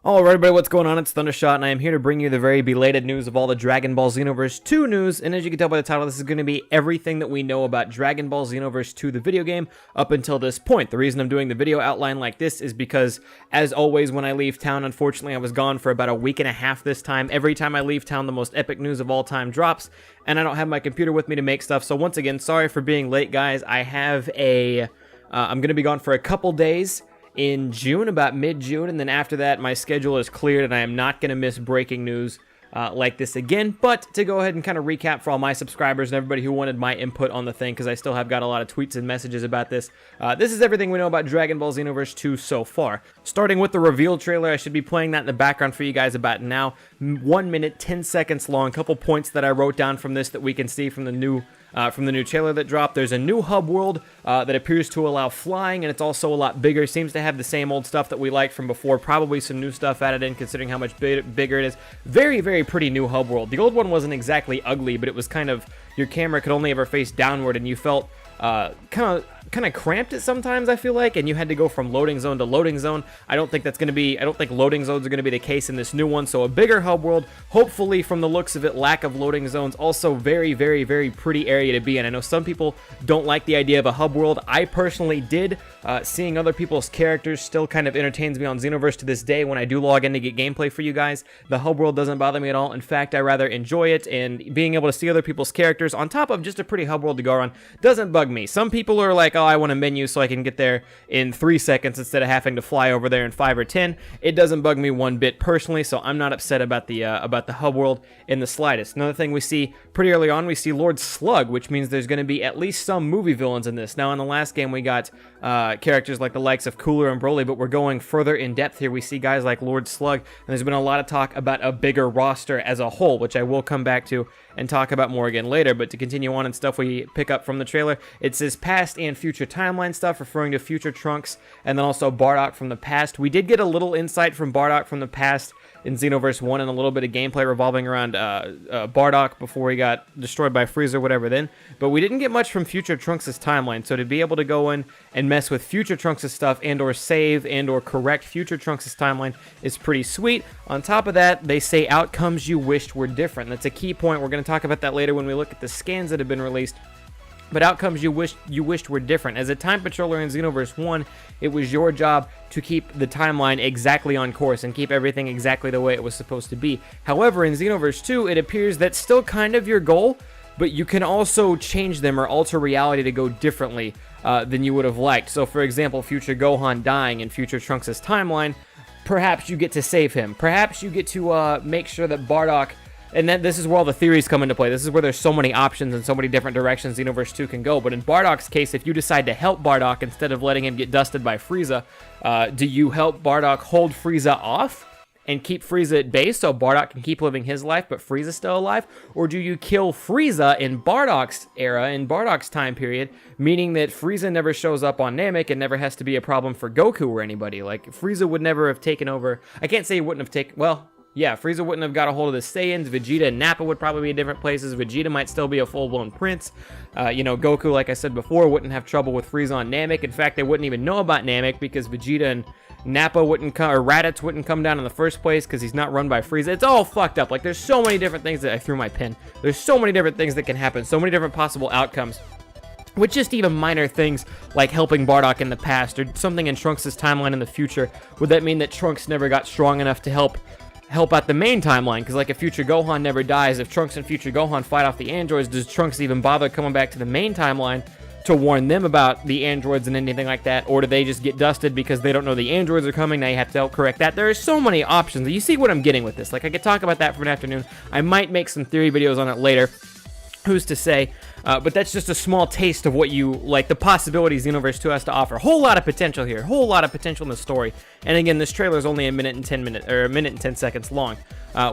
Alright everybody, what's going on? It's Thundershot, and I am here to bring you the very belated news of all the Dragon Ball Xenoverse 2 news, and as you can tell by the title, this is going to be everything that we know about Dragon Ball Xenoverse 2, the video game, up until this point. The reason I'm doing the video outline like this is because, as always, when I leave town, unfortunately I was gone for about a week and a half this time. Every time I leave town, the most epic news of all time drops, and I don't have my computer with me to make stuff, so once again, sorry for being late, guys. I have I'm going to be gone for a couple days in June, about mid-June, and then after that my schedule is cleared and I am not going to miss breaking news like this again. But to go ahead and kind of recap for all my subscribers and everybody who wanted my input on the thing, because I still have got a lot of tweets and messages about this, this is everything we know about Dragon Ball Xenoverse 2 so far. Starting with the reveal trailer, I should be playing that in the background for you guys about now. 1 minute, 10 seconds long. Couple points that I wrote down from this that we can see from the new trailer that dropped. There's a new hub world that appears to allow flying, and it's also a lot bigger. Seems to have the same old stuff that we liked from before. Probably some new stuff added in, considering how much bigger it is. Very, very pretty new hub world. The old one wasn't exactly ugly, but it was kind of, your camera could only ever face downward, and you felt kind of cramped it sometimes, I feel like, and you had to go from loading zone to loading zone. I don't think loading zones are going to be the case in this new one, so a bigger hub world, hopefully from the looks of it, lack of loading zones, also very, very, very pretty area to be in. I know some people don't like the idea of a hub world. I personally did. Seeing other people's characters still kind of entertains me on Xenoverse to this day. When I do log in to get gameplay for you guys, the hub world doesn't bother me at all. In fact, I rather enjoy it, and being able to see other people's characters on top of just a pretty hub world to go around doesn't bug me. Some people are like, oh, I want a menu so I can get there in 3 seconds instead of having to fly over there in 5 or 10. It doesn't bug me one bit personally, so I'm not upset about the hub world in the slightest. Another thing we see pretty early on, we see Lord Slug, which means there's going to be at least some movie villains in this. Now, in the last game, we got characters like the likes of Cooler and Broly, but we're going further in depth here. We see guys like Lord Slug, and there's been a lot of talk about a bigger roster as a whole, which I will come back to and talk about more again later. But to continue on and stuff we pick up from the trailer, it says past and future timeline stuff, referring to future Trunks, and then also Bardock from the past. We did get a little insight from Bardock from the past in Xenoverse 1 and a little bit of gameplay revolving around Bardock before he got destroyed by Frieza or whatever then, but we didn't get much from future Trunks' timeline. So to be able to go in and mess with future Trunks' stuff and or save and or correct future Trunks' timeline is pretty sweet. On top of that, they say outcomes you wished were different. That's a key point. We're going to talk about that later when we look at the scans that have been released. But outcomes you wished were different. As a time patroller in Xenoverse 1, it was your job to keep the timeline exactly on course and keep everything exactly the way it was supposed to be. However, in Xenoverse 2, it appears that's still kind of your goal, but you can also change them or alter reality to go differently than you would have liked. So, for example, future Gohan dying in future Trunks' timeline, perhaps you get to save him. Perhaps you get to make sure that Bardock... And then this is where all the theories come into play. This is where there's so many options and so many different directions Xenoverse 2 can go. But in Bardock's case, if you decide to help Bardock instead of letting him get dusted by Frieza, do you help Bardock hold Frieza off and keep Frieza at base so Bardock can keep living his life but Frieza's still alive? Or do you kill Frieza in Bardock's era, in Bardock's time period, meaning that Frieza never shows up on Namek and never has to be a problem for Goku or anybody? Like, Frieza would never have taken over... I can't say he wouldn't have taken... Well... yeah, Frieza wouldn't have got a hold of the Saiyans. Vegeta and Nappa would probably be in different places. Vegeta might still be a full-blown prince. Goku, like I said before, wouldn't have trouble with Frieza on Namek. In fact, they wouldn't even know about Namek because Vegeta and Nappa wouldn't come, or Raditz wouldn't come down in the first place because he's not run by Frieza. It's all fucked up. Like, there's so many different things that... I threw my pen. There's so many different things that can happen. So many different possible outcomes. With just even minor things like helping Bardock in the past or something in Trunks' timeline in the future. Would that mean that Trunks never got strong enough to help out the main timeline? Because like if future Gohan never dies, if Trunks and future Gohan fight off the androids, does Trunks even bother coming back to the main timeline to warn them about the androids and anything like that? Or do they just get dusted because they don't know the androids are coming? Now you have to help correct that. There are so many options. You see what I'm getting with this. Like, I could talk about that for an afternoon. I might make some theory videos on it later. Who's to say? But that's just a small taste of what the possibilities Xenoverse 2 has to offer. Whole lot of potential here. Whole lot of potential in the story. And again, this trailer is only a minute and 10 seconds long.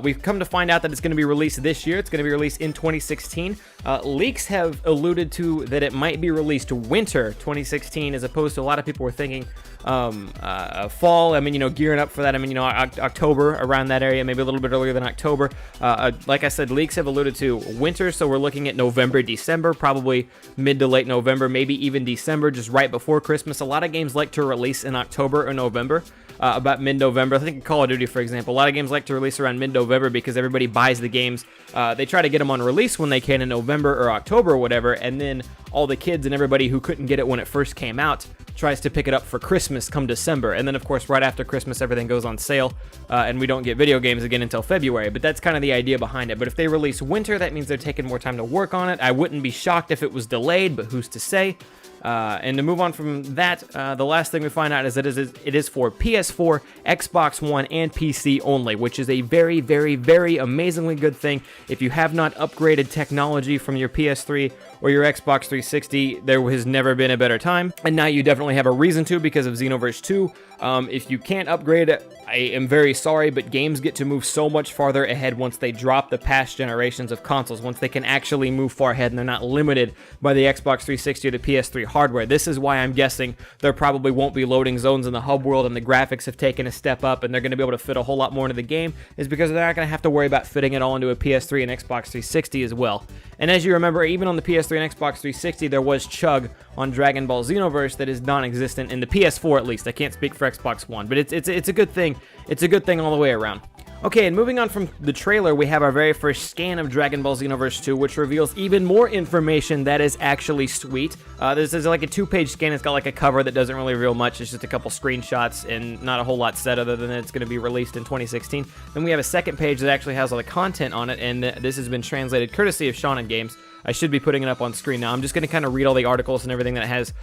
We've come to find out that it's going to be released this year. It's going to be released in 2016. Leaks have alluded to that it might be released winter 2016, as opposed to a lot of people were thinking fall. I mean, gearing up for that. I mean, October, around that area, maybe a little bit earlier than October. Like I said, leaks have alluded to winter, so we're looking at November, December, probably mid to late November, maybe even December, just right before Christmas. A lot of games like to release in October or November. About mid-November. I think Call of Duty, for example, a lot of games like to release around mid-November because everybody buys the games. They try to get them on release when they can in November or October or whatever, and then all the kids and everybody who couldn't get it when it first came out tries to pick it up for Christmas come December. And then, of course, right after Christmas, everything goes on sale, and we don't get video games again until February. But that's kind of the idea behind it. But if they release winter, that means they're taking more time to work on it. I wouldn't be shocked if it was delayed, but who's to say? And to move on from that, the last thing we find out is that it is for PS4, Xbox One, and PC only, which is a very, very, very amazingly good thing. If you have not upgraded technology from your PS3 or your Xbox 360, there has never been a better time. And now you definitely have a reason to because of Xenoverse 2. If you can't upgrade, I am very sorry, but games get to move so much farther ahead once they drop the past generations of consoles, once they can actually move far ahead and they're not limited by the Xbox 360 or the PS3 hardware. This is why I'm guessing there probably won't be loading zones in the hub world and the graphics have taken a step up and they're going to be able to fit a whole lot more into the game, is because they're not going to have to worry about fitting it all into a PS3 and Xbox 360 as well. And as you remember, even on the PS3 and Xbox 360, there was chug on Dragon Ball Xenoverse that is non-existent in the PS4 at least. I can't speak for Xbox One, but it's a good thing. It's a good thing all the way around. Okay, and moving on from the trailer, we have our very first scan of Dragon Ball Xenoverse 2, which reveals even more information that is actually sweet. This is like a 2-page scan. It's got like a cover that doesn't really reveal much. It's just a couple screenshots and not a whole lot said other than that it's going to be released in 2016. Then we have a second page that actually has all the content on it, and this has been translated courtesy of Shonen Games. I should be putting it up on screen now. I'm just going to kind of read all the articles and everything that it has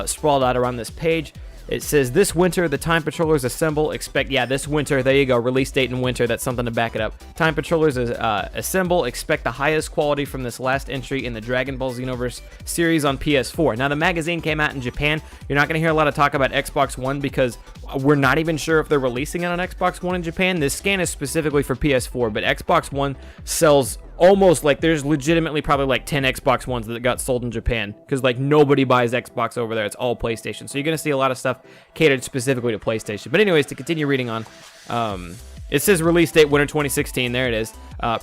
sprawled out around this page. It says, this winter, the Time Patrollers assemble, this winter, there you go, release date in winter, that's something to back it up. Time Patrollers assemble, expect the highest quality from this last entry in the Dragon Ball Xenoverse series on PS4. Now, the magazine came out in Japan. You're not going to hear a lot of talk about Xbox One because we're not even sure if they're releasing it on Xbox One in Japan. This scan is specifically for PS4, but Xbox One sells almost like there's legitimately probably like 10 Xbox Ones that got sold in Japan because like nobody buys Xbox over there. It's all PlayStation. So you're going to see a lot of stuff catered specifically to PlayStation. But anyways, to continue reading on, it says release date winter 2016. There it is.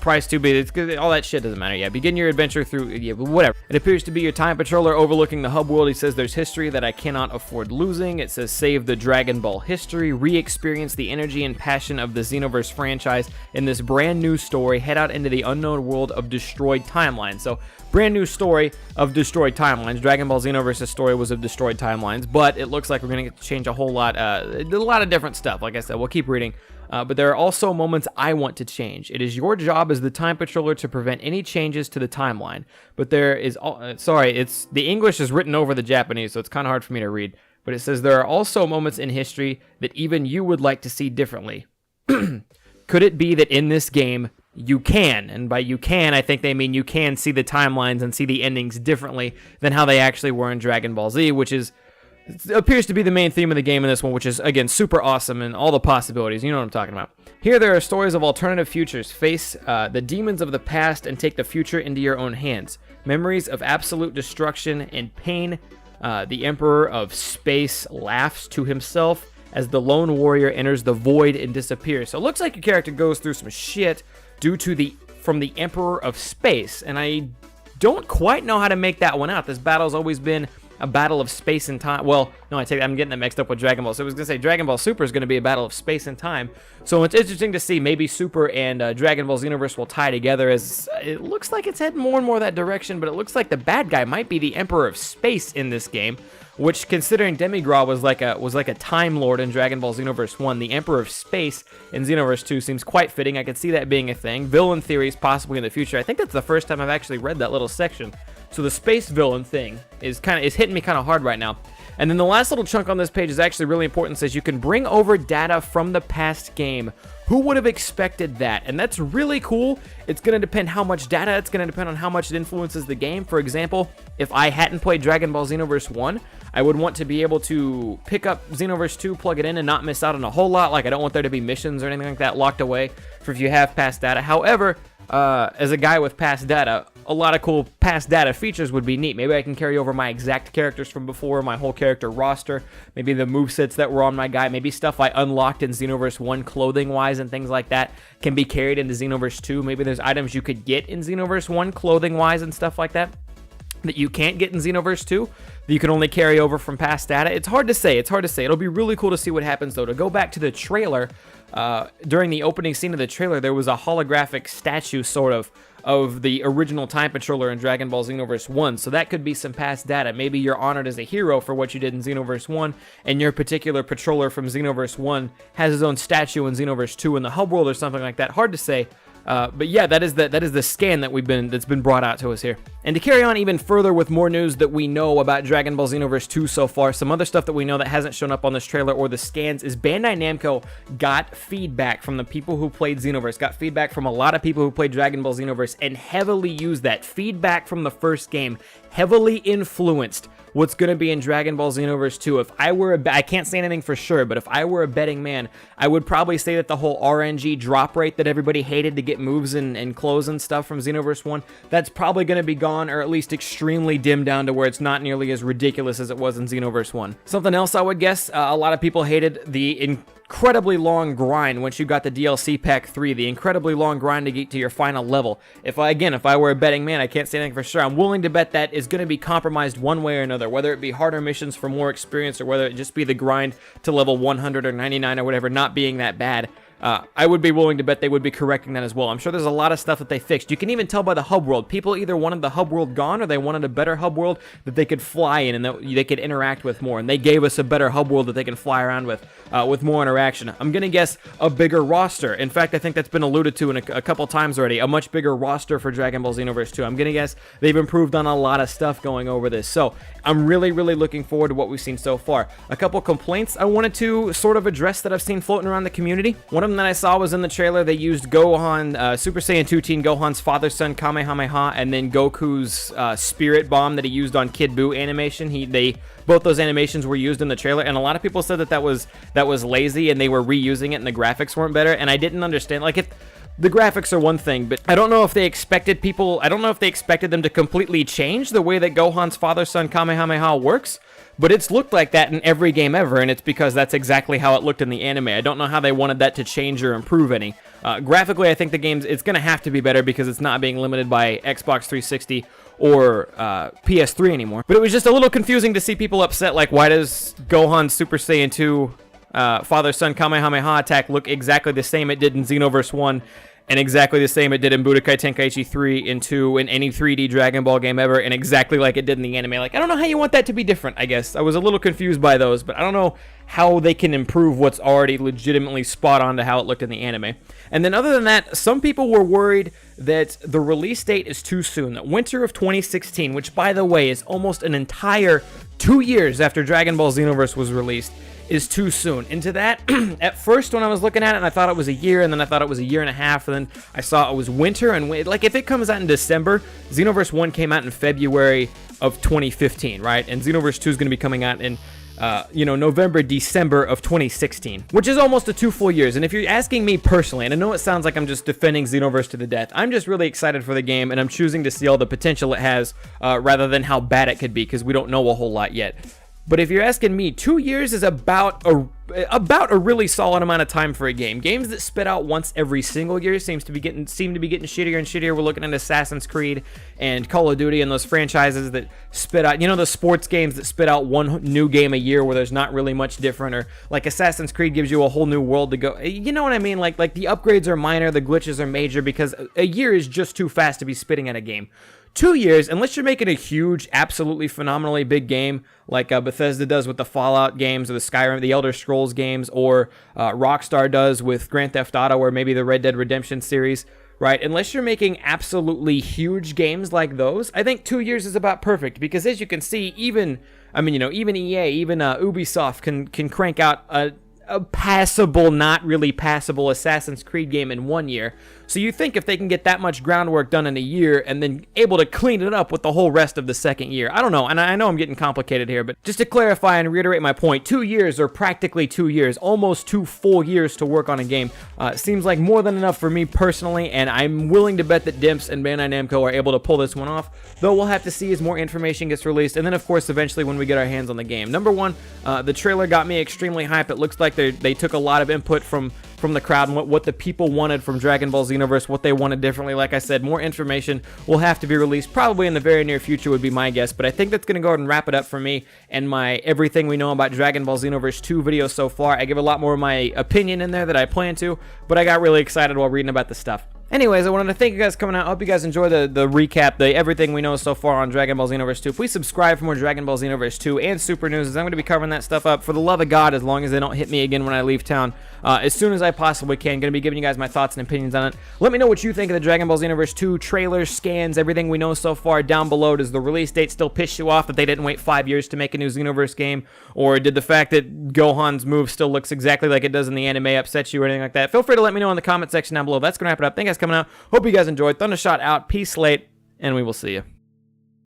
Price to be. All that shit doesn't matter. Yeah, begin your adventure through. Yeah, whatever. It appears to be your time patroller overlooking the hub world. He says there's history that I cannot afford losing. It says save the Dragon Ball history, re-experience the energy and passion of the Xenoverse franchise in this brand new story. Head out into the unknown world of destroyed timelines. So brand new story of destroyed timelines. Dragon Ball Xenoverse's story was of destroyed timelines, but it looks like we're going to get to change a whole lot, a lot of different stuff. Like I said, we'll keep reading. But there are also moments I want to change. It is your job as the Time Patroller to prevent any changes to the timeline. But there is, it's the English is written over the Japanese, so it's kind of hard for me to read. But it says there are also moments in history that even you would like to see differently. Could it be that in this game you can, and by you can, I think they mean you can see the timelines and see the endings differently than how they actually were in Dragon Ball Z, which is appears to be the main theme of the game in this one, which is, again, super awesome and all the possibilities. You know what I'm talking about. Here there are stories of alternative futures. Face the demons of the past and take the future into your own hands. Memories of absolute destruction and pain. The Emperor of Space laughs to himself as the lone warrior enters the void and disappears. So it looks like your character goes through some shit from the Emperor of Space, and I don't quite know how to make that one out. This battle's always been a battle of space and time. Well, no, I'm getting that mixed up with Dragon Ball. So I was going to say Dragon Ball Super is going to be a battle of space and time. So it's interesting to see maybe Super and Dragon Ball Xenoverse will tie together, as it looks like it's heading more and more that direction, but it looks like the bad guy might be the Emperor of Space in this game, which, considering Demigras was like a Time Lord in Dragon Ball Xenoverse 1, the Emperor of Space in Xenoverse 2 seems quite fitting. I could see that being a thing. Villain theories possibly in the future. I think that's the first time I've actually read that little section. So the space villain thing is hitting me kind of hard right now. And then the last little chunk on this page is actually really important. It says you can bring over data from the past game. Who would have expected that? And that's really cool. It's going to depend how much data. It's going to depend on how much it influences the game. For example, if I hadn't played Dragon Ball Xenoverse 1, I would want to be able to pick up Xenoverse 2, plug it in, and not miss out on a whole lot. Like, I don't want there to be missions or anything like that locked away for if you have past data. However, as a guy with past data, a lot of cool past data features would be neat. Maybe I can carry over my exact characters from before, my whole character roster, maybe the movesets that were on my guy, maybe stuff I unlocked in Xenoverse 1 clothing-wise and things like that can be carried into Xenoverse 2. Maybe there's items you could get in Xenoverse 1 clothing-wise and stuff like that that you can't get in Xenoverse 2, that you can only carry over from past data. It's hard to say. It'll be really cool to see what happens, though. To go back to the trailer, during the opening scene of the trailer, there was a holographic statue, sort of the original Time Patroller in Dragon Ball Xenoverse 1, so that could be some past data. Maybe you're honored as a hero for what you did in Xenoverse 1, and your particular patroller from Xenoverse 1 has his own statue in Xenoverse 2 in the hub world or something like that. Hard to say. But yeah, that is the scan that's been brought out to us here. And to carry on even further with more news that we know about Dragon Ball Xenoverse 2 so far, some other stuff that we know that hasn't shown up on this trailer or the scans is Bandai Namco got feedback from the people who played Xenoverse, got feedback from a lot of people who played Dragon Ball Xenoverse, and heavily used that feedback from the first game, heavily influenced what's going to be in Dragon Ball Xenoverse 2. If I were I can't say anything for sure, but if I were a betting man, I would probably say that the whole RNG drop rate that everybody hated to get moves and clothes and stuff from Xenoverse 1, that's probably going to be gone, or at least extremely dimmed down to where it's not nearly as ridiculous as it was in Xenoverse 1. Something else I would guess, a lot of people hated the incredibly long grind once you got the DLC Pack 3, the incredibly long grind to get to your final level. If I were a betting man, I can't say anything for sure. I'm willing to bet that is going to be compromised one way or another, whether it be harder missions for more experience or whether it just be the grind to level 100 or 99 or whatever not being that bad. I would be willing to bet they would be correcting that as well. I'm sure there's a lot of stuff that they fixed. You can even tell by the hub world. People either wanted the hub world gone or they wanted a better hub world that they could fly in and that they could interact with more. And they gave us a better hub world that they can fly around with more interaction. I'm going to guess a bigger roster. In fact, I think that's been alluded to in a couple times already. A much bigger roster for Dragon Ball Xenoverse 2. I'm going to guess they've improved on a lot of stuff going over this. So I'm really, really looking forward to what we've seen so far. A couple complaints I wanted to sort of address that I've seen floating around the community. One of them that I saw was in the trailer. They used Gohan, Super Saiyan 2 Teen Gohan's father-son Kamehameha, and then Goku's Spirit Bomb that he used on Kid Buu animation. Both those animations were used in the trailer, and a lot of people said that was lazy and they were reusing it and the graphics weren't better, and I didn't understand. Like, if the graphics are one thing, but I don't know if they expected them to completely change the way that Gohan's father-son Kamehameha works. But it's looked like that in every game ever, and it's because that's exactly how it looked in the anime. I don't know how they wanted that to change or improve any. Graphically, I think it's going to have to be better because it's not being limited by Xbox 360 or PS3 anymore. But it was just a little confusing to see people upset, like, why does Gohan's Super Saiyan 2 father-son Kamehameha attack look exactly the same it did in Xenoverse 1, and exactly the same it did in Budokai Tenkaichi 3 and 2 in any 3D Dragon Ball game ever, and exactly like it did in the anime. Like, I don't know how you want that to be different, I guess. I was a little confused by those, but I don't know how they can improve what's already legitimately spot on to how it looked in the anime. And then other than that, some people were worried that the release date is too soon, that winter of 2016, which by the way is almost an entire 2 years after Dragon Ball Xenoverse was released, is too soon. Into that, at first when I was looking at it, and I thought it was a year, and then I thought it was a year and a half, and then I saw it was winter, and like, if it comes out in December, Xenoverse 1 came out in February of 2015, right? And Xenoverse 2 is going to be coming out in November, December of 2016, which is almost 2 full years. And if you're asking me personally, and I know it sounds like I'm just defending Xenoverse to the death, I'm just really excited for the game, and I'm choosing to see all the potential it has rather than how bad it could be, because we don't know a whole lot yet. But if you're asking me, 2 years is about a really solid amount of time for a game. Games that spit out once every single year seem to be getting shittier and shittier. We're looking at Assassin's Creed and Call of Duty and those franchises that spit out, the sports games that spit out one new game a year where there's not really much different, or like Assassin's Creed gives you a whole new world to go. You know what I mean? Like the upgrades are minor, the glitches are major, because a year is just too fast to be spitting at a game. 2 years, unless you're making a huge, absolutely phenomenally big game like Bethesda does with the Fallout games or the Skyrim, the Elder Scrolls games, or Rockstar does with Grand Theft Auto or maybe the Red Dead Redemption series, right? Unless you're making absolutely huge games like those, I think 2 years is about perfect, because as you can see, even EA, even Ubisoft can crank out a passable, not really passable Assassin's Creed game in 1 year. So you think if they can get that much groundwork done in a year and then able to clean it up with the whole rest of the second year. I don't know, and I know I'm getting complicated here, but just to clarify and reiterate my point, 2 years, or practically 2 years, almost 2 full years to work on a game, seems like more than enough for me personally, and I'm willing to bet that Dimps and Bandai Namco are able to pull this one off, though we'll have to see as more information gets released, and then of course eventually when we get our hands on the game. Number one, the trailer got me extremely hyped. It looks like they took a lot of input from the crowd and what the people wanted from Dragon Ball Xenoverse, what they wanted differently. Like I said, more information will have to be released probably in the very near future would be my guess, but I think that's going to go ahead and wrap it up for me and my everything we know about Dragon Ball Xenoverse 2 video so far. I give a lot more of my opinion in there that I plan to, but I got really excited while reading about this stuff. Anyways, I wanted to thank you guys for coming out. I hope you guys enjoy the recap, the everything we know so far on Dragon Ball Xenoverse 2. Please subscribe for more Dragon Ball Xenoverse 2 and Super News, as I'm going to be covering that stuff up, for the love of God, as long as they don't hit me again when I leave town, as soon as I possibly can. Going to be giving you guys my thoughts and opinions on it. Let me know what you think of the Dragon Ball Xenoverse 2 trailers, scans, everything we know so far down below. Does the release date still piss you off that they didn't wait 5 years to make a new Xenoverse game? Or did the fact that Gohan's move still looks exactly like it does in the anime upset you or anything like that? Feel free to let me know in the comment section down below. That's going to wrap it up. Thank you guys for coming out. Hope you guys enjoyed. Thundershot out. Peace late, and we will see you.